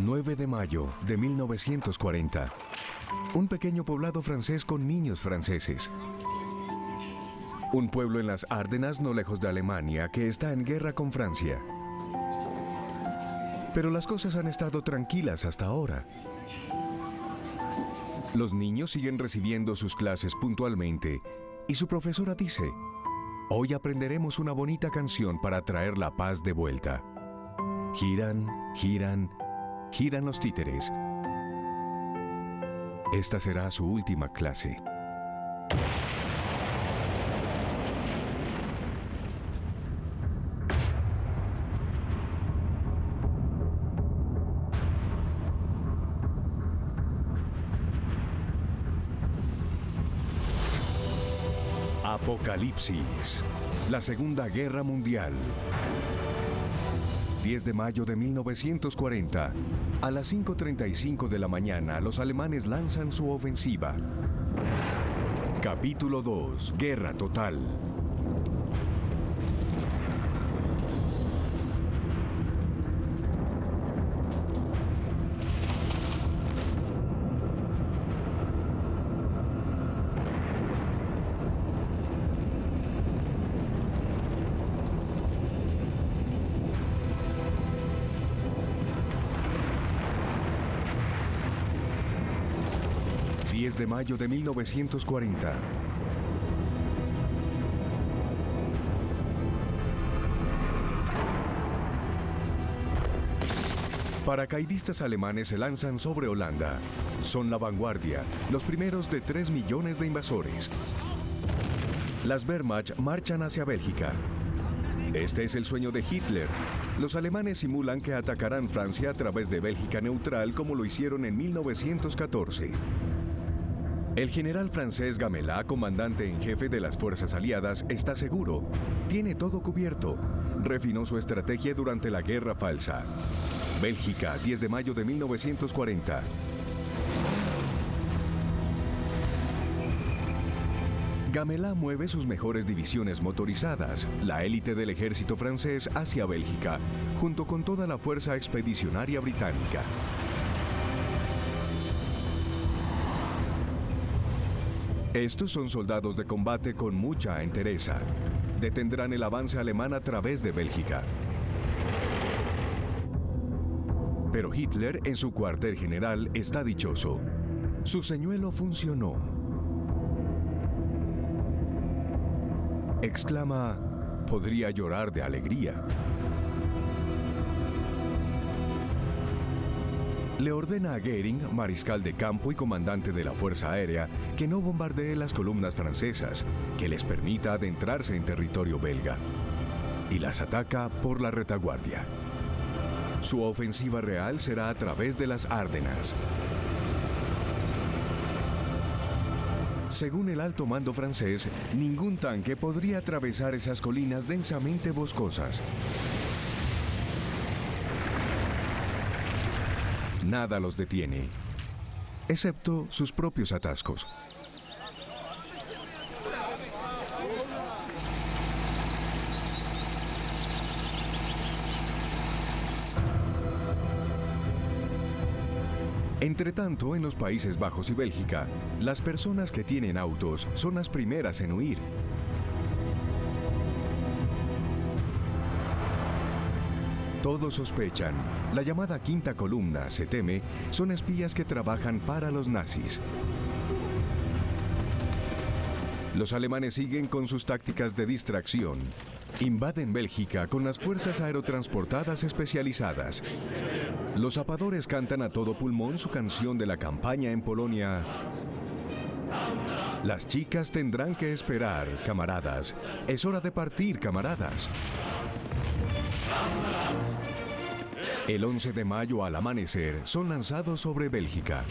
9 de mayo de 1940. Un pequeño poblado francés con niños franceses. Un pueblo en las Ardenas no lejos de Alemania que está en guerra con Francia. Pero las cosas han estado tranquilas hasta ahora. Los niños siguen recibiendo sus clases puntualmente y su profesora dice: hoy aprenderemos una bonita canción para traer la paz de vuelta. Giran, giran, giran los títeres. Esta será su última clase. Apocalipsis. La Segunda Guerra Mundial. 10 de mayo de 1940. A las 5:35 de la mañana, los alemanes lanzan su ofensiva. Capítulo 2. Guerra total. De mayo de 1940. Paracaidistas alemanes se lanzan sobre Holanda. Son la vanguardia, los primeros de 3 millones de invasores. Las Wehrmacht marchan hacia Bélgica. Este es el sueño de Hitler. Los alemanes simulan que atacarán Francia a través de Bélgica neutral como lo hicieron en 1914. El general francés Gamelin, comandante en jefe de las fuerzas aliadas, está seguro. Tiene todo cubierto. Refinó su estrategia durante la Guerra Falsa. Bélgica, 10 de mayo de 1940. Gamelin mueve sus mejores divisiones motorizadas, la élite del ejército francés, hacia Bélgica, junto con toda la fuerza expedicionaria británica. Estos son soldados de combate con mucha entereza. Detendrán el avance alemán a través de Bélgica. Pero Hitler, en su cuartel general, está dichoso. Su señuelo funcionó. Exclama: podría llorar de alegría. Le ordena a Göring, mariscal de campo y comandante de la Fuerza Aérea, que no bombardee las columnas francesas, que les permita adentrarse en territorio belga. Y las ataca por la retaguardia. Su ofensiva real será a través de las Ardenas. Según el alto mando francés, ningún tanque podría atravesar esas colinas densamente boscosas. Nada los detiene, excepto sus propios atascos. Entretanto, en los Países Bajos y Bélgica, las personas que tienen autos son las primeras en huir. Todos sospechan. La llamada Quinta Columna, se teme, son espías que trabajan para los nazis. Los alemanes siguen con sus tácticas de distracción. Invaden Bélgica con las fuerzas aerotransportadas especializadas. Los zapadores cantan a todo pulmón su canción de la campaña en Polonia. Las chicas tendrán que esperar, camaradas. Es hora de partir, camaradas. El 11 de mayo al amanecer son lanzados sobre Bélgica.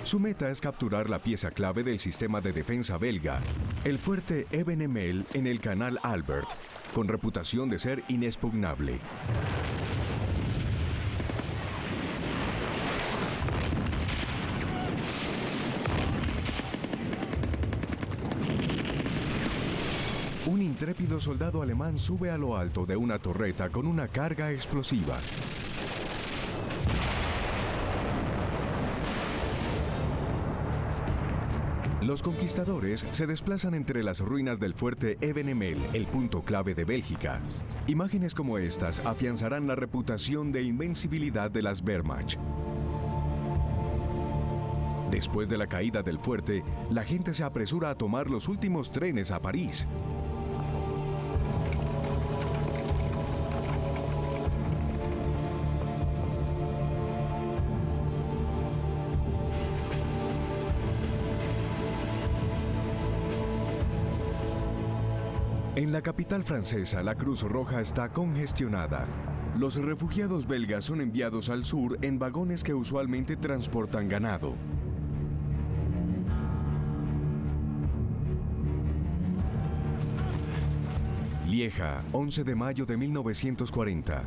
Su meta es capturar la pieza clave del sistema de defensa belga, el fuerte Ebenemel en el Canal Albert, con reputación de ser inexpugnable. Un intrépido soldado alemán sube a lo alto de una torreta con una carga explosiva. Los conquistadores se desplazan entre las ruinas del fuerte Evenemel, el punto clave de Bélgica. Imágenes como estas afianzarán la reputación de invencibilidad de las Wehrmacht. Después de la caída del fuerte, la gente se apresura a tomar los últimos trenes a París. En la capital francesa, la Cruz Roja está congestionada. Los refugiados belgas son enviados al sur en vagones que usualmente transportan ganado. Lieja, 11 de mayo de 1940.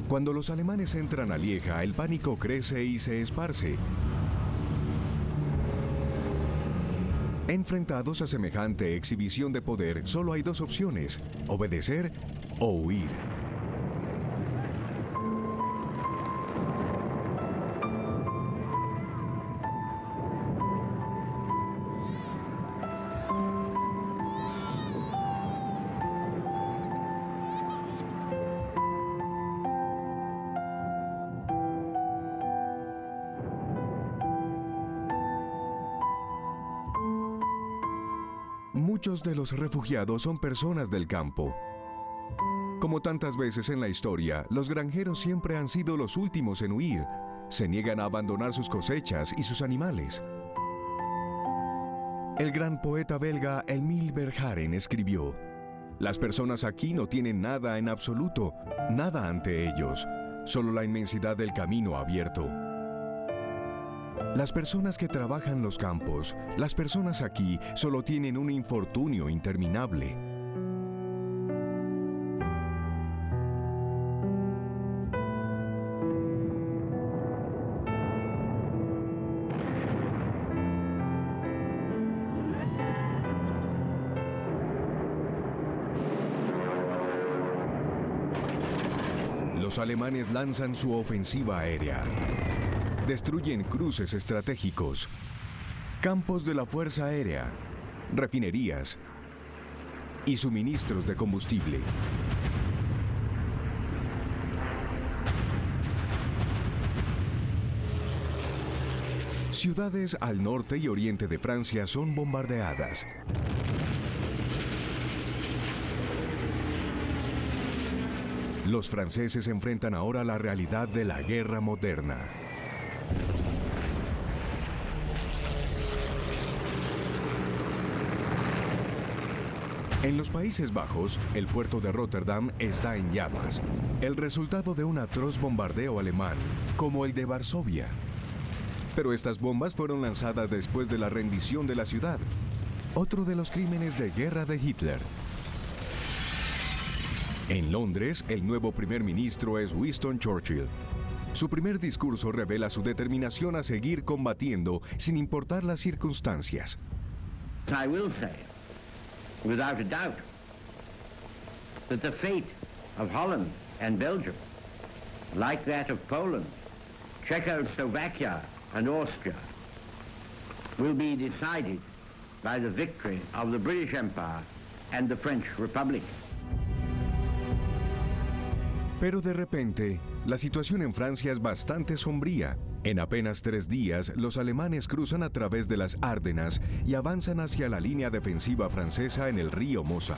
Cuando los alemanes entran a Lieja, el pánico crece y se esparce. Enfrentados a semejante exhibición de poder, solo hay dos opciones: obedecer o huir. Muchos de los refugiados son personas del campo. Como tantas veces en la historia, los granjeros siempre han sido los últimos en huir. Se niegan a abandonar sus cosechas y sus animales. El gran poeta belga Émile Verhaeren escribió: "Las personas aquí no tienen nada en absoluto, nada ante ellos, solo la inmensidad del camino abierto". Las personas que trabajan los campos, las personas aquí solo tienen un infortunio interminable. Los alemanes lanzan su ofensiva aérea. Destruyen cruces estratégicos, campos de la Fuerza Aérea, refinerías y suministros de combustible. Ciudades al norte y oriente de Francia son bombardeadas. Los franceses enfrentan ahora la realidad de la guerra moderna. En los Países Bajos, el puerto de Rotterdam está en llamas, el resultado de un atroz bombardeo alemán, como el de Varsovia. Pero estas bombas fueron lanzadas después de la rendición de la ciudad, otro de los crímenes de guerra de Hitler. En Londres, el nuevo primer ministro es Winston Churchill. Su primer discurso revela su determinación a seguir combatiendo sin importar las circunstancias. I will say, without a doubt, that the fate of Holland and Belgium, like that of Poland, Czechoslovakia and Austria, will be decided by the victory of the British Empire and the French Republic. Pero de repente, la situación en Francia es bastante sombría. En apenas 3 días, los alemanes cruzan a través de las Ardenas y avanzan hacia la línea defensiva francesa en el río Mosa.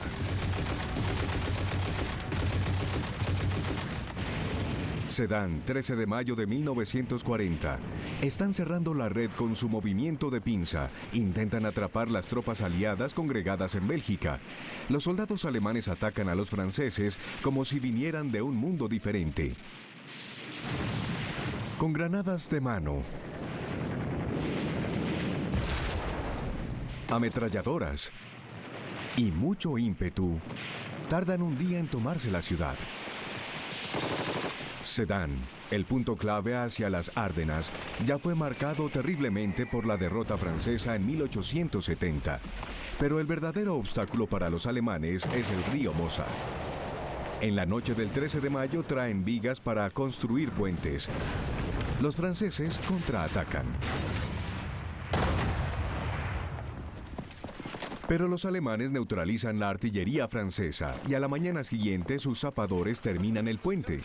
Sedan, 13 de mayo de 1940. Están cerrando la red con su movimiento de pinza. Intentan atrapar las tropas aliadas congregadas en Bélgica. Los soldados alemanes atacan a los franceses como si vinieran de un mundo diferente. Con granadas de mano, ametralladoras y mucho ímpetu, tardan un día en tomarse la ciudad. Sedan, el punto clave hacia las Ardenas, ya fue marcado terriblemente por la derrota francesa en 1870. Pero el verdadero obstáculo para los alemanes es el río Mosa. En la noche del 13 de mayo traen vigas para construir puentes. Los franceses contraatacan. Pero los alemanes neutralizan la artillería francesa y a la mañana siguiente sus zapadores terminan el puente.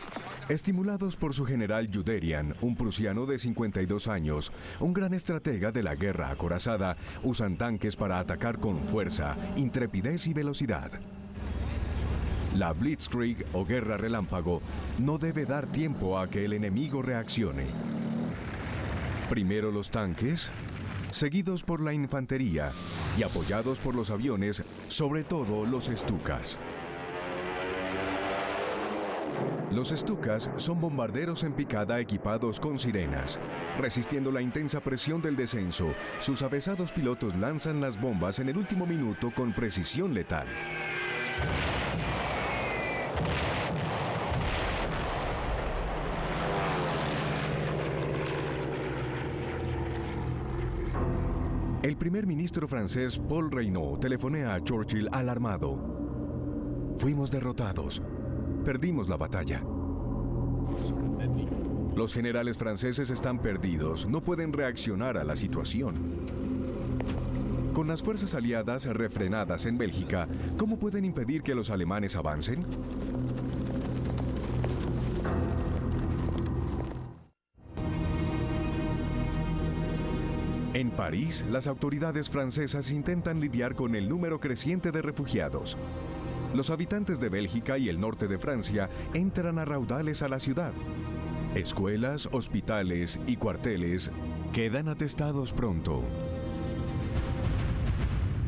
Estimulados por su general Guderian, un prusiano de 52 años, un gran estratega de la guerra acorazada, usan tanques para atacar con fuerza, intrepidez y velocidad. La Blitzkrieg o guerra relámpago no debe dar tiempo a que el enemigo reaccione. Primero los tanques, seguidos por la infantería y apoyados por los aviones, sobre todo los Stukas. Los Stukas son bombarderos en picada equipados con sirenas. Resistiendo la intensa presión del descenso, sus avesados pilotos lanzan las bombas en el último minuto con precisión letal. El primer ministro francés Paul Reynaud telefonea a Churchill alarmado. Fuimos derrotados. Perdimos la batalla. Los generales franceses están perdidos, no pueden reaccionar a la situación. Con las fuerzas aliadas refrenadas en Bélgica, ¿cómo pueden impedir que los alemanes avancen? En París, las autoridades francesas intentan lidiar con el número creciente de refugiados. Los habitantes de Bélgica y el norte de Francia entran a raudales a la ciudad. Escuelas, hospitales y cuarteles quedan atestados pronto.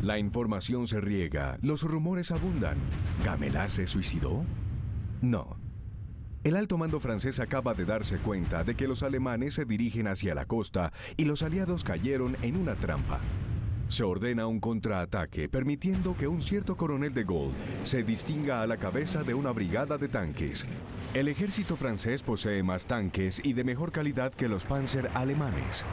La información se riega, los rumores abundan. ¿Gamelin se suicidó? No. El alto mando francés acaba de darse cuenta de que los alemanes se dirigen hacia la costa y los aliados cayeron en una trampa. Se ordena un contraataque, permitiendo que un cierto coronel de Gaulle se distinga a la cabeza de una brigada de tanques. El ejército francés posee más tanques y de mejor calidad que los Panzer alemanes.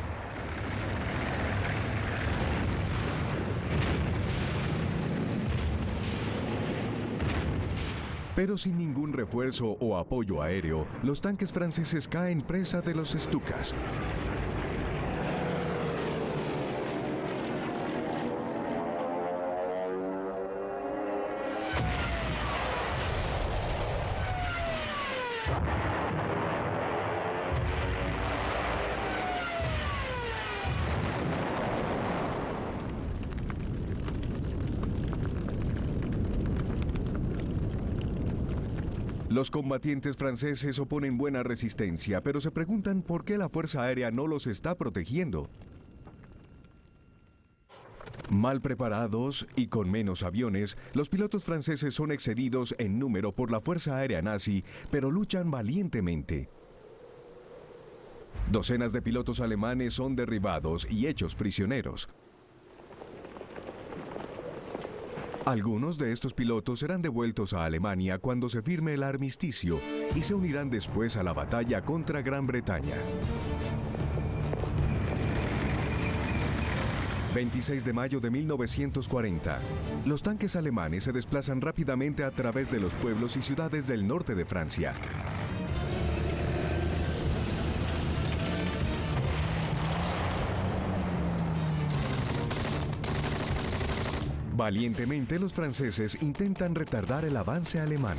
Pero sin ningún refuerzo o apoyo aéreo, los tanques franceses caen presa de los Stukas. Los combatientes franceses oponen buena resistencia, pero se preguntan por qué la Fuerza Aérea no los está protegiendo. Mal preparados y con menos aviones, los pilotos franceses son excedidos en número por la Fuerza Aérea nazi, pero luchan valientemente. Docenas de pilotos alemanes son derribados y hechos prisioneros. Algunos de estos pilotos serán devueltos a Alemania cuando se firme el armisticio y se unirán después a la batalla contra Gran Bretaña. 26 de mayo de 1940. Los tanques alemanes se desplazan rápidamente a través de los pueblos y ciudades del norte de Francia. Valientemente, los franceses intentan retardar el avance alemán.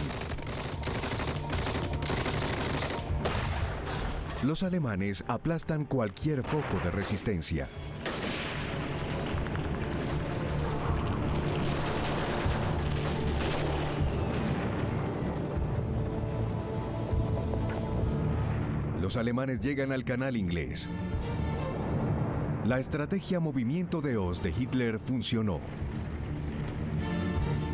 Los alemanes aplastan cualquier foco de resistencia. Los alemanes llegan al Canal Inglés. La estrategia Movimiento de Oz de Hitler funcionó.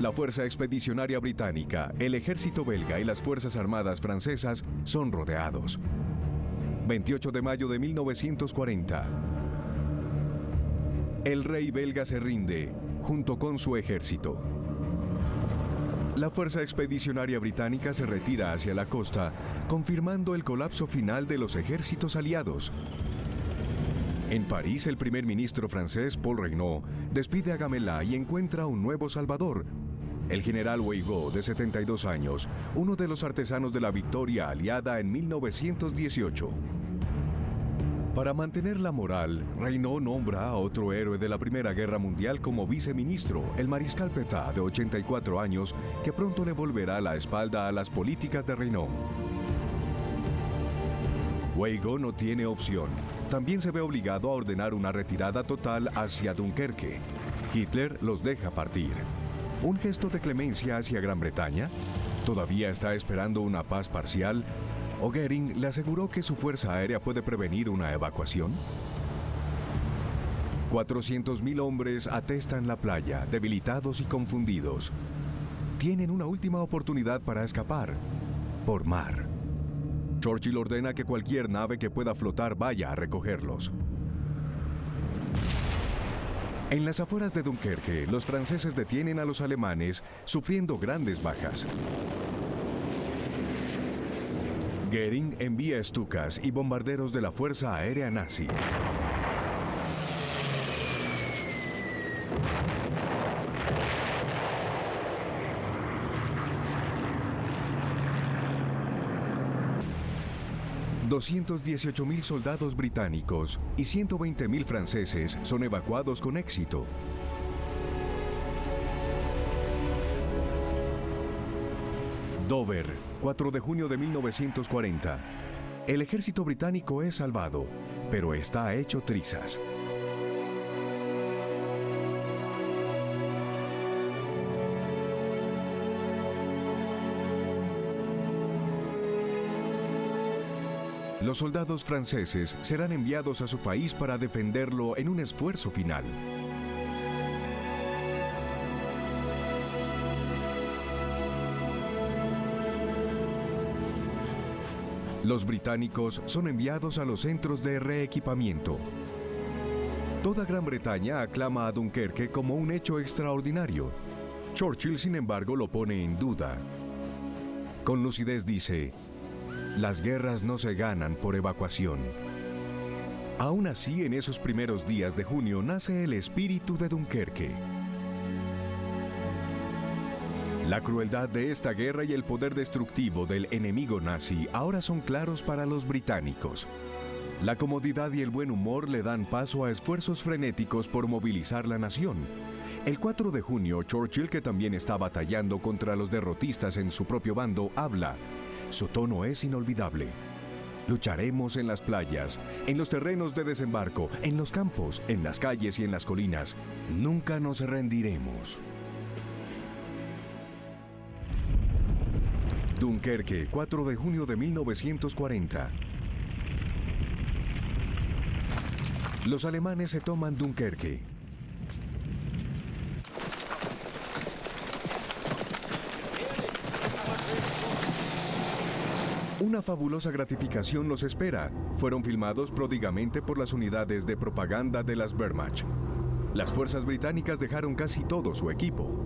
La Fuerza Expedicionaria Británica, el Ejército belga y las Fuerzas Armadas francesas son rodeados. 28 de mayo de 1940. El rey belga se rinde, junto con su ejército. La Fuerza Expedicionaria Británica se retira hacia la costa, confirmando el colapso final de los ejércitos aliados. En París, el primer ministro francés, Paul Reynaud, despide a Gamelin y encuentra un nuevo salvador. El general Weygand, de 72 años, uno de los artesanos de la victoria aliada en 1918. Para mantener la moral, Reynaud nombra a otro héroe de la Primera Guerra Mundial como viceministro, el mariscal Pétain, de 84 años, que pronto le volverá la espalda a las políticas de Reynaud. Weygand no tiene opción. También se ve obligado a ordenar una retirada total hacia Dunkerque. Hitler los deja partir. ¿Un gesto de clemencia hacia Gran Bretaña? ¿Todavía está esperando una paz parcial? ¿O Goering le aseguró que su fuerza aérea puede prevenir una evacuación? 400.000 hombres atestan la playa, debilitados y confundidos. Tienen una última oportunidad para escapar, por mar. Churchill ordena que cualquier nave que pueda flotar vaya a recogerlos. En las afueras de Dunkerque, los franceses detienen a los alemanes, sufriendo grandes bajas. Goering envía Stukas y bombarderos de la Fuerza Aérea Nazi. $218.000 soldados británicos y 120.000 franceses son evacuados con éxito. Dover, 4 de junio de 1940. El ejército británico es salvado, pero está hecho trizas. Los soldados franceses serán enviados a su país para defenderlo en un esfuerzo final. Los británicos son enviados a los centros de reequipamiento. Toda Gran Bretaña aclama a Dunkerque como un hecho extraordinario. Churchill, sin embargo, lo pone en duda. Con lucidez dice: las guerras no se ganan por evacuación. Aún así, en esos primeros días de junio nace el espíritu de Dunkerque. La crueldad de esta guerra y el poder destructivo del enemigo nazi ahora son claros para los británicos. La comodidad y el buen humor le dan paso a esfuerzos frenéticos por movilizar la nación. El 4 de junio, Churchill, que también está batallando contra los derrotistas en su propio bando, habla. Su tono es inolvidable. Lucharemos en las playas, en los terrenos de desembarco, en los campos, en las calles y en las colinas. Nunca nos rendiremos. Dunkerque, 4 de junio de 1940. Los alemanes se toman Dunkerque. Una fabulosa gratificación los espera. Fueron filmados pródigamente por las unidades de propaganda de las Wehrmacht. Las fuerzas británicas dejaron casi todo su equipo.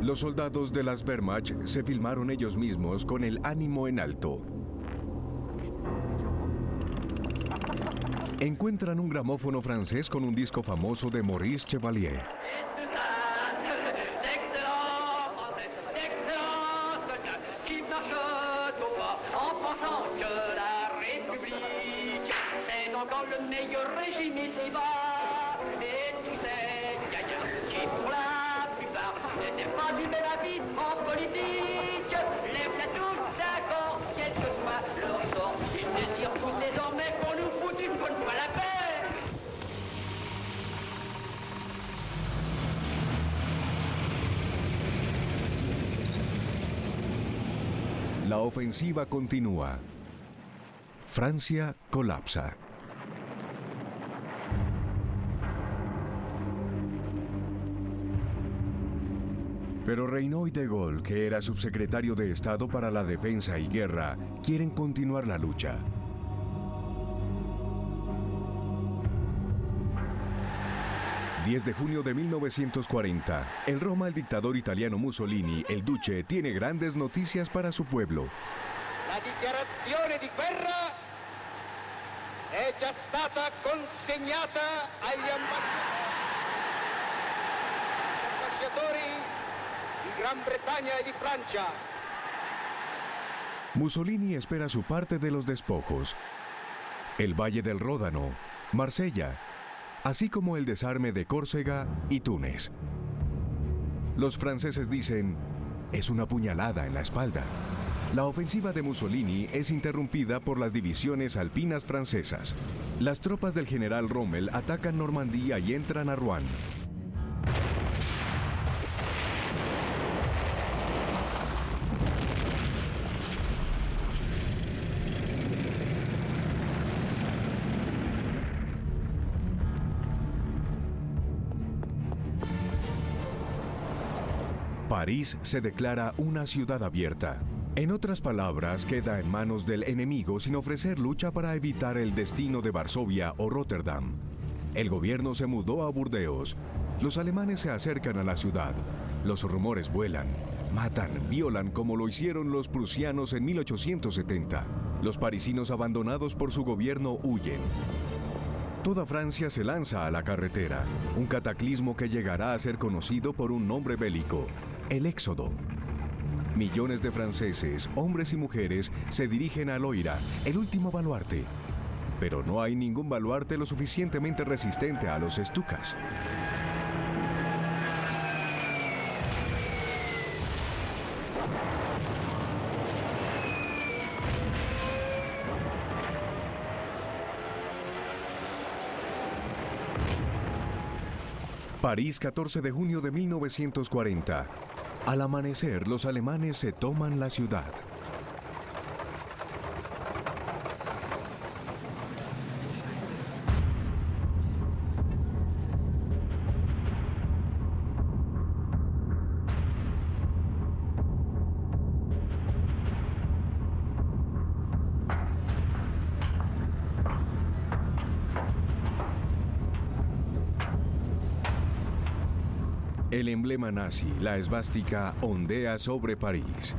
Los soldados de las Wehrmacht se filmaron ellos mismos con el ánimo en alto. Encuentran un gramófono francés con un disco famoso de Maurice Chevalier. La ofensiva continúa. Francia colapsa. Pero Reynaud y de Gaulle, que era subsecretario de Estado para la Defensa y Guerra, quieren continuar la lucha. 10 de junio de 1940, en Roma el dictador italiano Mussolini, el Duce, tiene grandes noticias para su pueblo. La dichiarazione di guerra è già stata consegnata agli ambasciatori di Gran Bretagna e di Francia. Mussolini espera su parte de los despojos, el Valle del Ródano, Marsella, así como el desarme de Córcega y Túnez. Los franceses dicen, es una puñalada en la espalda. La ofensiva de Mussolini es interrumpida por las divisiones alpinas francesas. Las tropas del general Rommel atacan Normandía y entran a Rouen. París se declara una ciudad abierta. En otras palabras, queda en manos del enemigo sin ofrecer lucha para evitar el destino de Varsovia o Rotterdam. El gobierno se mudó a Burdeos. Los alemanes se acercan a la ciudad. Los rumores vuelan. Matan, violan como lo hicieron los prusianos en 1870. Los parisinos abandonados por su gobierno huyen. Toda Francia se lanza a la carretera, un cataclismo que llegará a ser conocido por un nombre bélico, el Éxodo. Millones de franceses, hombres y mujeres, se dirigen a Loira, el último baluarte. Pero no hay ningún baluarte lo suficientemente resistente a los Stukas. París, 14 de junio de 1940. Al amanecer, los alemanes se toman la ciudad. El emblema nazi, la esvástica, ondea sobre París.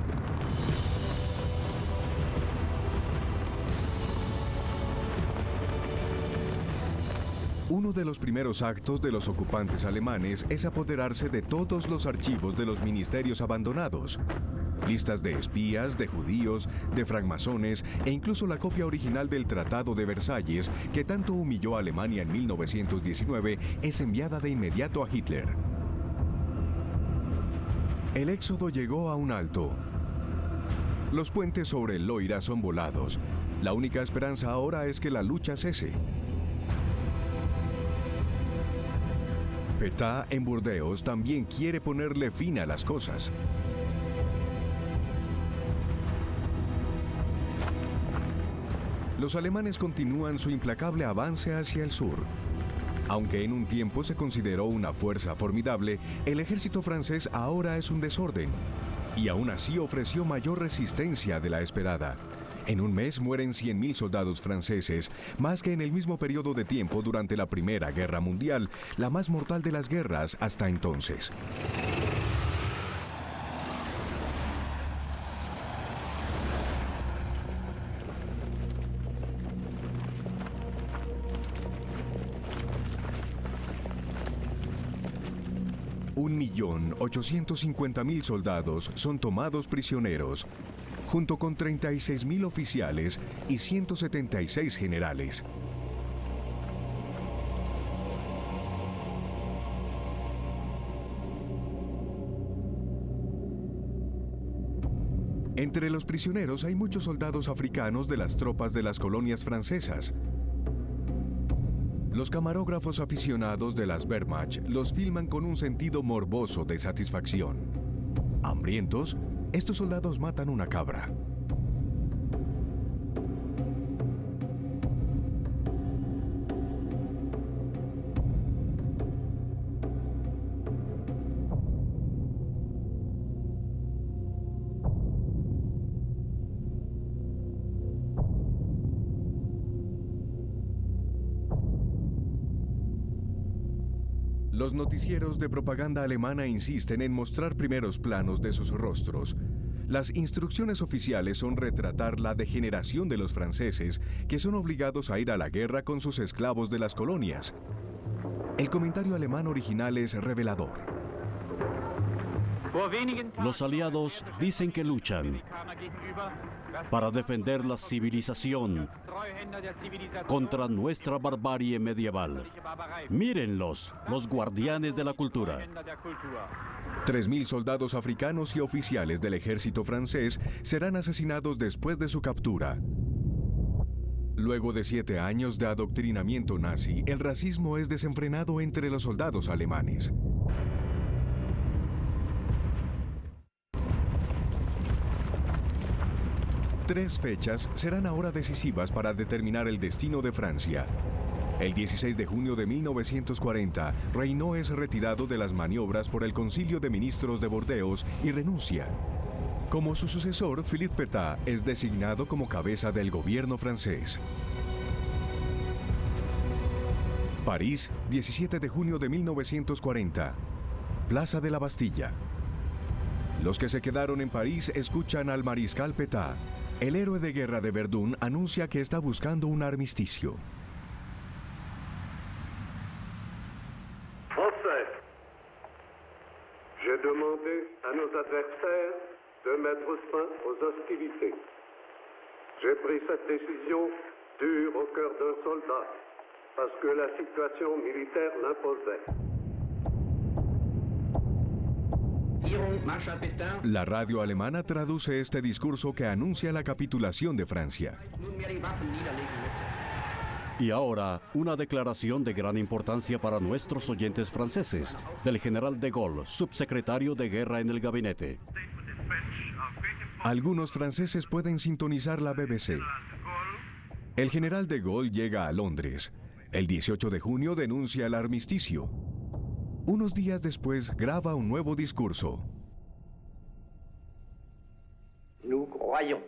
Uno de los primeros actos de los ocupantes alemanes es apoderarse de todos los archivos de los ministerios abandonados. Listas de espías, de judíos, de francmasones e incluso la copia original del Tratado de Versalles, que tanto humilló a Alemania en 1919, es enviada de inmediato a Hitler. El éxodo llegó a un alto. Los puentes sobre el Loira son volados. La única esperanza ahora es que la lucha cese. Pétain, en Burdeos, también quiere ponerle fin a las cosas. Los alemanes continúan su implacable avance hacia el sur. Aunque en un tiempo se consideró una fuerza formidable, el ejército francés ahora es un desorden. Y aún así ofreció mayor resistencia de la esperada. En un mes mueren 100.000 soldados franceses, más que en el mismo periodo de tiempo durante la Primera Guerra Mundial, la más mortal de las guerras hasta entonces. Un 1.850.000 soldados son tomados prisioneros, junto con 36.000 oficiales y 176 generales. Entre los prisioneros hay muchos soldados africanos de las tropas de las colonias francesas. Los camarógrafos aficionados de las Wehrmacht los filman con un sentido morboso de satisfacción. Hambrientos, estos soldados matan una cabra. Los noticieros de propaganda alemana insisten en mostrar primeros planos de sus rostros. Las instrucciones oficiales son retratar la degeneración de los franceses, que son obligados a ir a la guerra con sus esclavos de las colonias. El comentario alemán original es revelador. Los aliados dicen que luchan para defender la civilización contra nuestra barbarie medieval. Mírenlos, los guardianes de la cultura. 3.000 soldados africanos y oficiales del ejército francés serán asesinados después de su captura. Luego de 7 años de adoctrinamiento nazi, el racismo es desenfrenado entre los soldados alemanes. Tres fechas serán ahora decisivas para determinar el destino de Francia. El 16 de junio de 1940, Reynaud es retirado de las maniobras por el Concilio de Ministros de Burdeos y renuncia. Como su sucesor, Philippe Pétain es designado como cabeza del gobierno francés. París, 17 de junio de 1940. Plaza de la Bastilla. Los que se quedaron en París escuchan al mariscal Pétain. El héroe de guerra de Verdún anuncia que está buscando un armisticio. Français, j'ai demandé à nos adversaires de mettre fin aux hostilités. J'ai pris cette décision dure au cœur d'un soldat, parce que la situation militaire l'imposait. La radio alemana traduce este discurso que anuncia la capitulación de Francia. Y ahora, una declaración de gran importancia para nuestros oyentes franceses, del general de Gaulle, subsecretario de Guerra en el gabinete. Algunos franceses pueden sintonizar la BBC. El general de Gaulle llega a Londres. El 18 de junio denuncia el armisticio. Unos días después graba un nuevo discurso. Nous croyons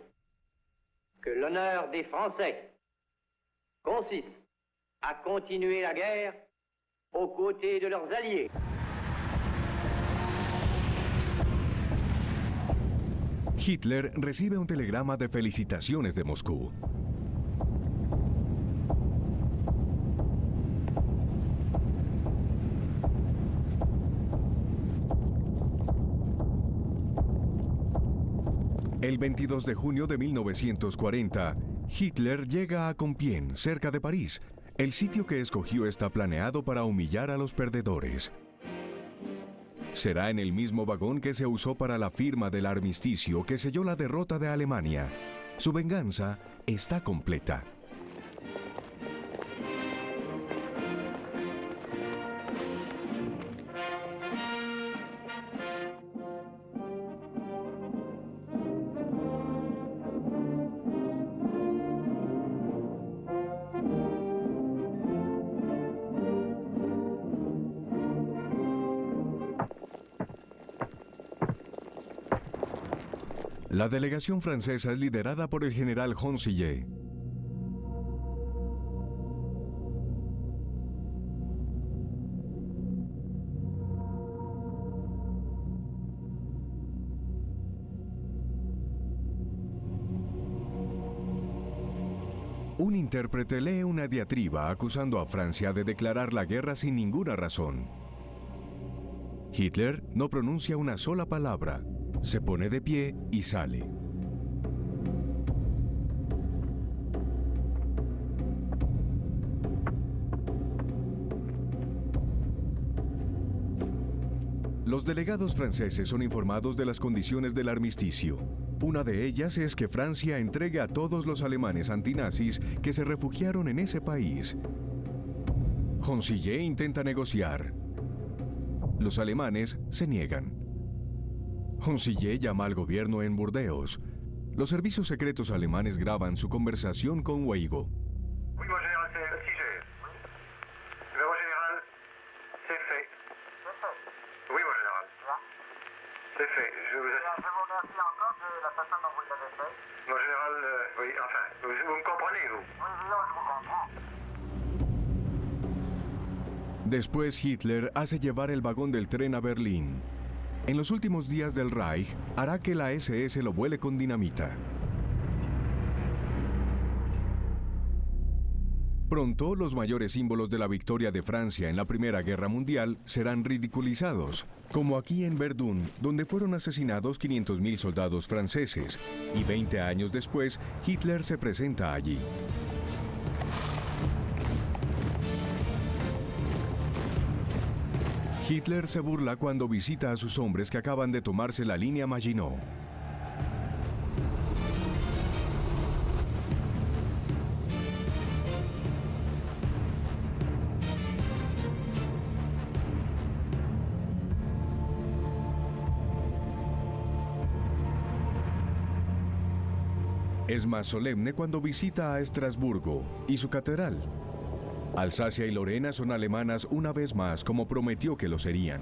que l'honneur des Français consiste à continuer la guerre aux côtés de leurs alliés. Hitler recibe un telegrama de felicitaciones de Moscú. El 22 de junio de 1940, Hitler llega a Compiègne, cerca de París. El sitio que escogió está planeado para humillar a los perdedores. Será en el mismo vagón que se usó para la firma del armisticio que selló la derrota de Alemania. Su venganza está completa. La delegación francesa es liderada por el general Honsillet. Un intérprete lee una diatriba acusando a Francia de declarar la guerra sin ninguna razón. Hitler no pronuncia una sola palabra. Se pone de pie y sale. Los delegados franceses son informados de las condiciones del armisticio. Una de ellas es que Francia entregue a todos los alemanes antinazis que se refugiaron en ese país. Honsillet intenta negociar. Los alemanes se niegan. Honsillet llama al gobierno en Burdeos. Los servicios secretos alemanes graban su conversación con Weigo. Oui, mon général, c'est Siger. Mais mon général, c'est fait. Oui, mon général. C'est fait. Je vous remercie encore de la façon dont vous l'avez fait. Mon général, oui, enfin, vous me comprenez, vous? Oui, je vous comprends. Después Hitler hace llevar el vagón del tren a Berlín. En los últimos días del Reich hará que la SS lo vuele con dinamita. Pronto, los mayores símbolos de la victoria de Francia en la Primera Guerra Mundial serán ridiculizados, como aquí en Verdún, donde fueron asesinados 500.000 soldados franceses, y 20 años después, Hitler se presenta allí. Hitler se burla cuando visita a sus hombres que acaban de tomarse la línea Maginot. Es más solemne cuando visita a Estrasburgo y su catedral. Alsacia y Lorena son alemanas una vez más, como prometió que lo serían.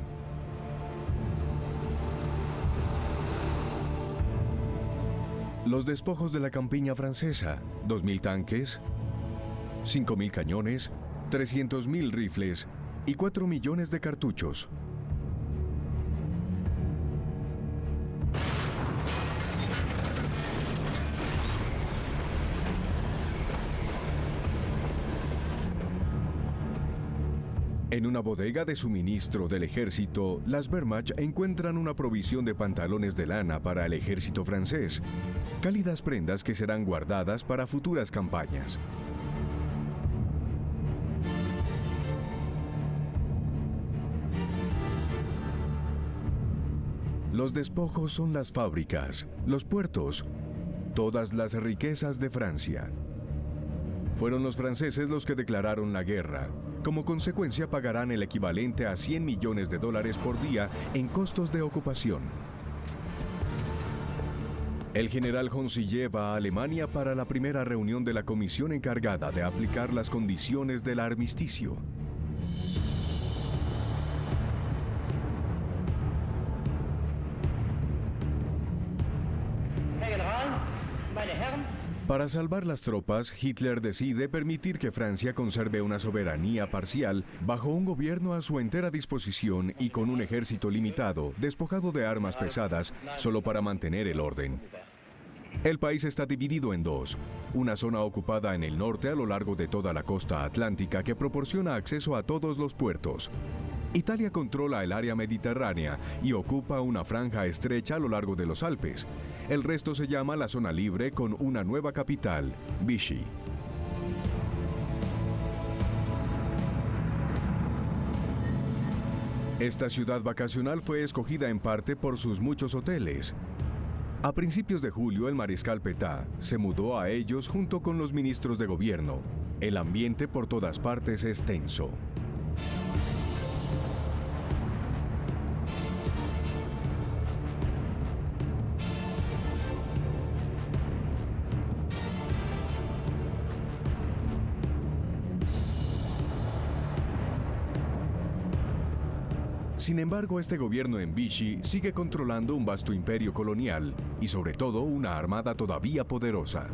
Los despojos de la campiña francesa: 2.000 tanques, 5.000 cañones, 300.000 rifles y 4 millones de cartuchos. En una bodega de suministro del ejército, las Wehrmacht encuentran una provisión de pantalones de lana para el ejército francés, cálidas prendas que serán guardadas para futuras campañas. Los despojos son las fábricas, los puertos, todas las riquezas de Francia. Fueron los franceses los que declararon la guerra. Como consecuencia, pagarán el equivalente a $100 millones por día en costos de ocupación. El general Honsi lleva a Alemania para la primera reunión de la comisión encargada de aplicar las condiciones del armisticio. Para salvar las tropas, Hitler decide permitir que Francia conserve una soberanía parcial bajo un gobierno a su entera disposición y con un ejército limitado, despojado de armas pesadas, solo para mantener el orden. El país está dividido en dos: una zona ocupada en el norte a lo largo de toda la costa atlántica que proporciona acceso a todos los puertos. Italia controla el área mediterránea y ocupa una franja estrecha a lo largo de los Alpes. El resto se llama la zona libre, con una nueva capital, Vichy. Esta ciudad vacacional fue escogida en parte por sus muchos hoteles. A principios de julio, el mariscal Pétain se mudó a ellos junto con los ministros de gobierno. El ambiente por todas partes es tenso. Sin embargo, este gobierno en Vichy sigue controlando un vasto imperio colonial y sobre todo una armada todavía poderosa.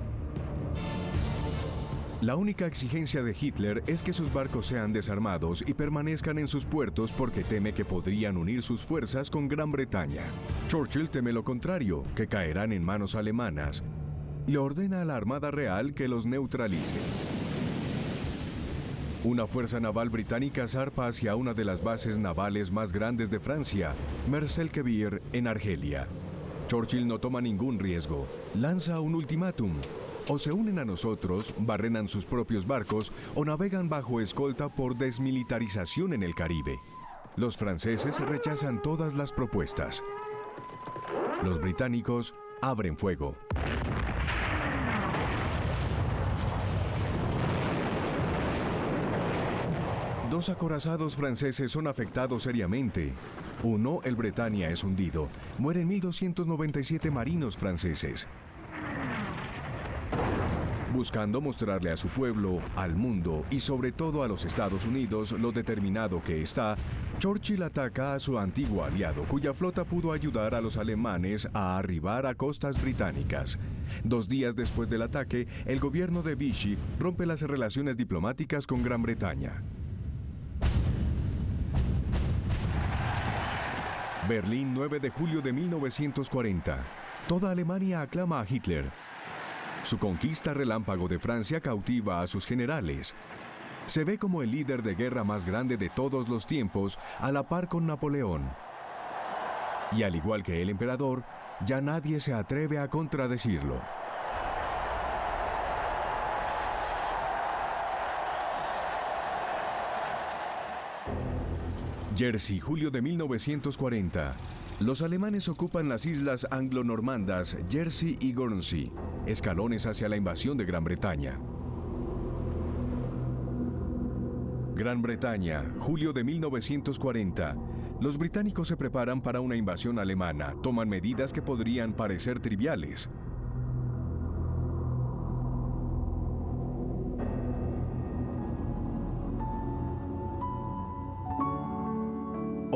La única exigencia de Hitler es que sus barcos sean desarmados y permanezcan en sus puertos porque teme que podrían unir sus fuerzas con Gran Bretaña. Churchill teme lo contrario, que caerán en manos alemanas. Le ordena a la Armada Real que los neutralice. Una fuerza naval británica zarpa hacia una de las bases navales más grandes de Francia, Mers-el-Kébir, en Argelia. Churchill no toma ningún riesgo. Lanza un ultimátum: o se unen a nosotros, barrenan sus propios barcos, o navegan bajo escolta por desmilitarización en el Caribe. Los franceses rechazan todas las propuestas. Los británicos abren fuego. Dos acorazados franceses son afectados seriamente. Uno, el Britannia, es hundido. Mueren 1.297 marinos franceses. Buscando mostrarle a su pueblo, al mundo y sobre todo a los Estados Unidos lo determinado que está, Churchill ataca a su antiguo aliado, cuya flota pudo ayudar a los alemanes a arribar a costas británicas. 2 días después del ataque, el gobierno de Vichy rompe las relaciones diplomáticas con Gran Bretaña. Berlín, 9 de julio de 1940. Toda Alemania aclama a Hitler. Su conquista relámpago de Francia cautiva a sus generales. Se ve como el líder de guerra más grande de todos los tiempos, a la par con Napoleón. Y al igual que el emperador, ya nadie se atreve a contradecirlo. Jersey, julio de 1940. Los alemanes ocupan las islas anglo-normandas Jersey y Guernsey, escalones hacia la invasión de Gran Bretaña. Gran Bretaña, julio de 1940. Los británicos se preparan para una invasión alemana, toman medidas que podrían parecer triviales.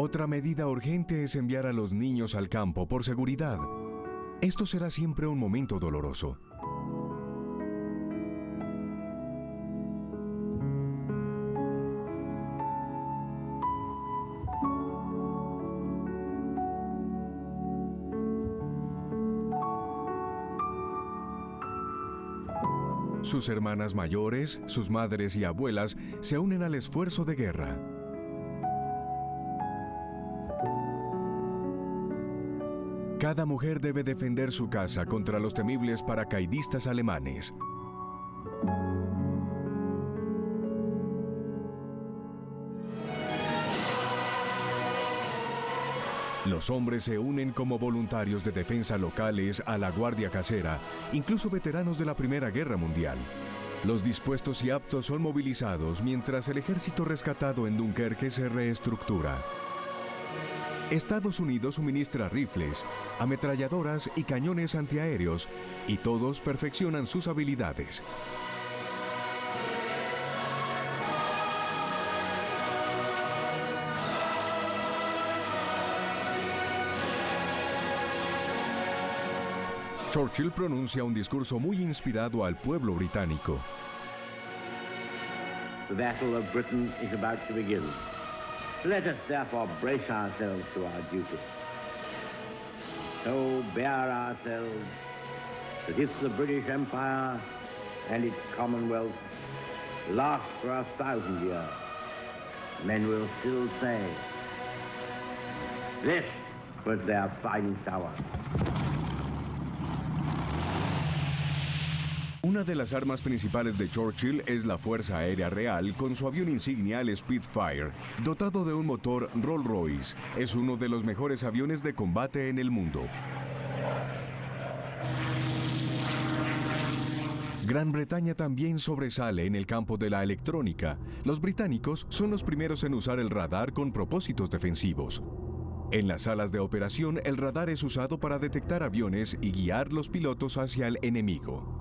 Otra medida urgente es enviar a los niños al campo por seguridad. Esto será siempre un momento doloroso. Sus hermanas mayores, sus madres y abuelas se unen al esfuerzo de guerra. Cada mujer debe defender su casa contra los temibles paracaidistas alemanes. Los hombres se unen como voluntarios de defensa locales a la Guardia Casera, incluso veteranos de la Primera Guerra Mundial. Los dispuestos y aptos son movilizados mientras el ejército rescatado en Dunkerque se reestructura. Estados Unidos suministra rifles, ametralladoras y cañones antiaéreos, y todos perfeccionan sus habilidades. Churchill pronuncia un discurso muy inspirado al pueblo británico. The battle of Britain is about to begin. Let us therefore brace ourselves to our duty. So bear ourselves that if the British Empire and its Commonwealth last for 1,000 years, men will still say, this was their finest hour. Una de las armas principales de Churchill es la Fuerza Aérea Real con su avión insignia, el Spitfire, dotado de un motor Rolls-Royce. Es uno de los mejores aviones de combate en el mundo. Gran Bretaña también sobresale en el campo de la electrónica. Los británicos son los primeros en usar el radar con propósitos defensivos. En las salas de operación, el radar es usado para detectar aviones y guiar los pilotos hacia el enemigo.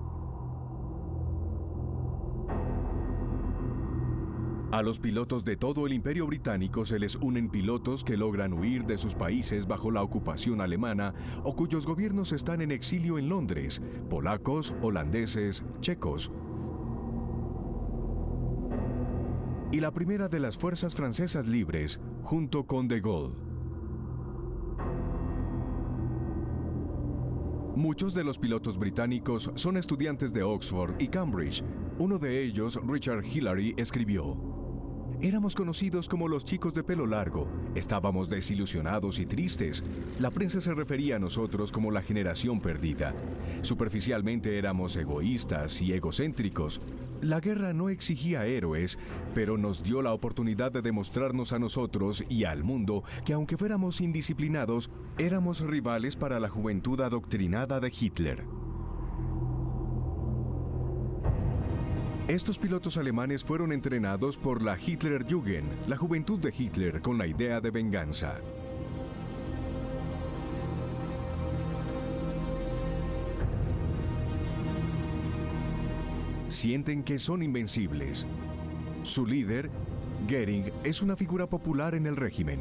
A los pilotos de todo el Imperio Británico se les unen pilotos que logran huir de sus países bajo la ocupación alemana o cuyos gobiernos están en exilio en Londres, polacos, holandeses, checos. Y la primera de las fuerzas francesas libres, junto con de Gaulle. Muchos de los pilotos británicos son estudiantes de Oxford y Cambridge. Uno de ellos, Richard Hillary, escribió: éramos conocidos como los chicos de pelo largo, estábamos desilusionados y tristes. La prensa se refería a nosotros como la generación perdida. Superficialmente éramos egoístas y egocéntricos. La guerra no exigía héroes, pero nos dio la oportunidad de demostrarnos a nosotros y al mundo que aunque fuéramos indisciplinados, éramos rivales para la juventud adoctrinada de Hitler. Estos pilotos alemanes fueron entrenados por la Hitlerjugend, la juventud de Hitler, con la idea de venganza. Sienten que son invencibles. Su líder, Goering, es una figura popular en el régimen.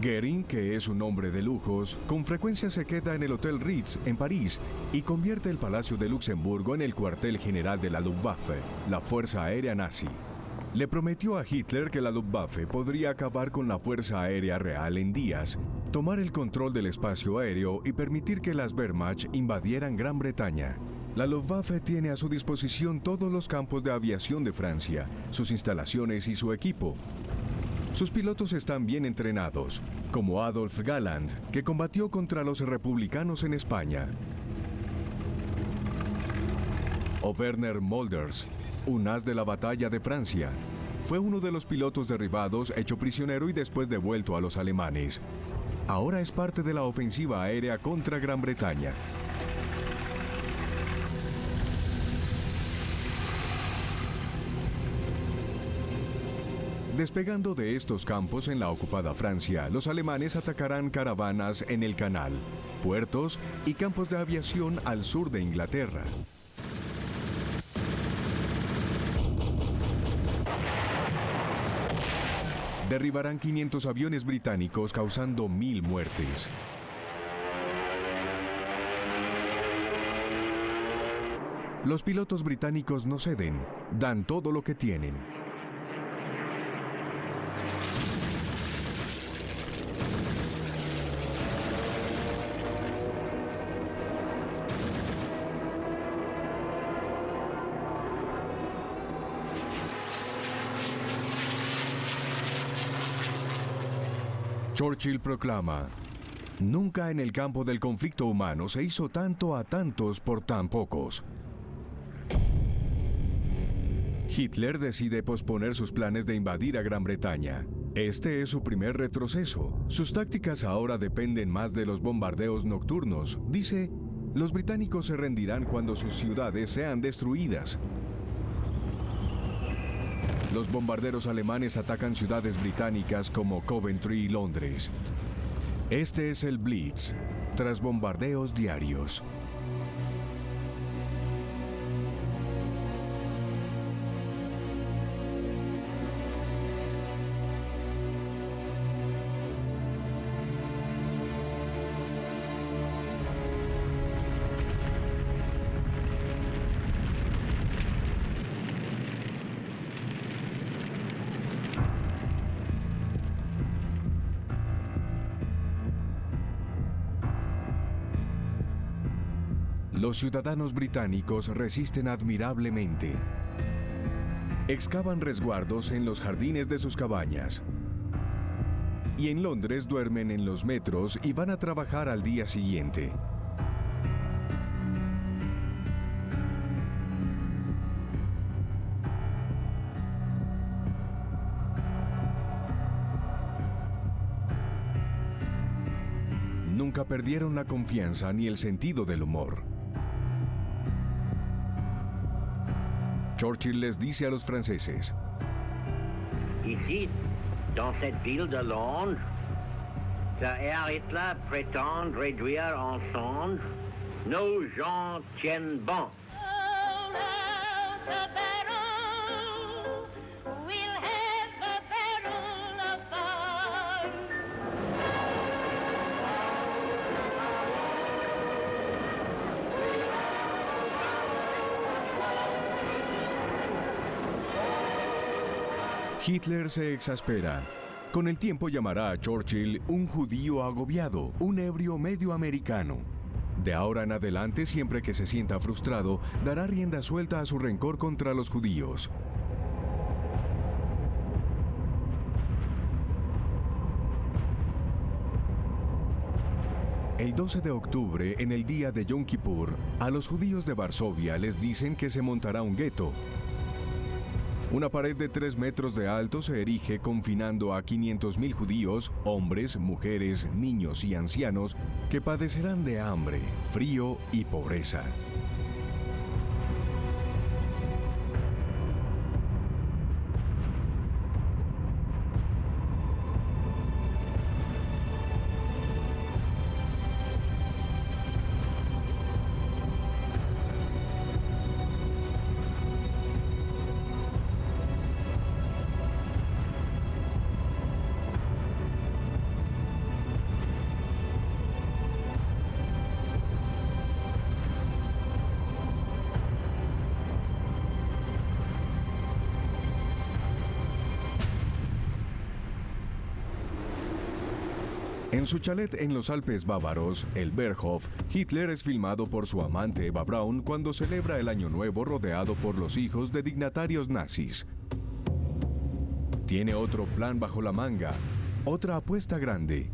Goering, que es un hombre de lujos, con frecuencia se queda en el Hotel Ritz en París y convierte el Palacio de Luxemburgo en el cuartel general de la Luftwaffe, la Fuerza Aérea Nazi. Le prometió a Hitler que la Luftwaffe podría acabar con la Fuerza Aérea Real en días, tomar el control del espacio aéreo y permitir que las Wehrmacht invadieran Gran Bretaña. La Luftwaffe tiene a su disposición todos los campos de aviación de Francia, sus instalaciones y su equipo. Sus pilotos están bien entrenados, como Adolf Galland, que combatió contra los republicanos en España, o Werner Mölders, un as de la batalla de Francia. Fue uno de los pilotos derribados, hecho prisionero y después devuelto a los alemanes. Ahora es parte de la ofensiva aérea contra Gran Bretaña. Despegando de estos campos en la ocupada Francia, los alemanes atacarán caravanas en el canal, puertos y campos de aviación al sur de Inglaterra. Derribarán 500 aviones británicos, causando 1000 muertes. Los pilotos británicos no ceden, dan todo lo que tienen. Churchill proclama: "Nunca en el campo del conflicto humano se hizo tanto a tantos por tan pocos". Hitler decide posponer sus planes de invadir a Gran Bretaña. Este es su primer retroceso. Sus tácticas ahora dependen más de los bombardeos nocturnos. Dice: "Los británicos se rendirán cuando sus ciudades sean destruidas". Los bombarderos alemanes atacan ciudades británicas como Coventry y Londres. Este es el Blitz, tras bombardeos diarios. Los ciudadanos británicos resisten admirablemente. Excavan resguardos en los jardines de sus cabañas. Y en Londres duermen en los metros y van a trabajar al día siguiente. Nunca perdieron la confianza ni el sentido del humor. Churchill les dice a los franceses: Ici, dans cette ville de Londres, que Herr Hitler prétend réduire en cendres, nos gens tiennent bon. Hitler se exaspera. Con el tiempo llamará a Churchill un judío agobiado, un ebrio medio americano. De ahora en adelante, siempre que se sienta frustrado, dará rienda suelta a su rencor contra los judíos. El 12 de octubre, en el día de Yom Kippur, a los judíos de Varsovia les dicen que se montará un gueto. Una pared de 3 metros de alto se erige confinando a 500.000 judíos, hombres, mujeres, niños y ancianos, que padecerán de hambre, frío y pobreza. En su chalet en los Alpes bávaros, el Berghof, Hitler es filmado por su amante Eva Braun cuando celebra el Año Nuevo rodeado por los hijos de dignatarios nazis. Tiene otro plan bajo la manga, otra apuesta grande.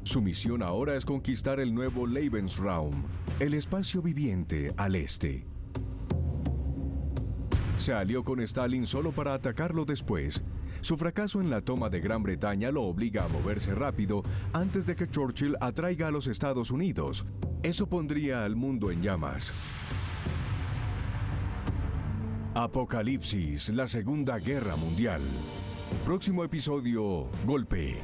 Su misión ahora es conquistar el nuevo Lebensraum, el espacio viviente al este. Se alió con Stalin solo para atacarlo después. Su fracaso en la toma de Gran Bretaña lo obliga a moverse rápido antes de que Churchill atraiga a los Estados Unidos. Eso pondría al mundo en llamas. Apocalipsis, la Segunda Guerra Mundial. Próximo episodio, Golpe.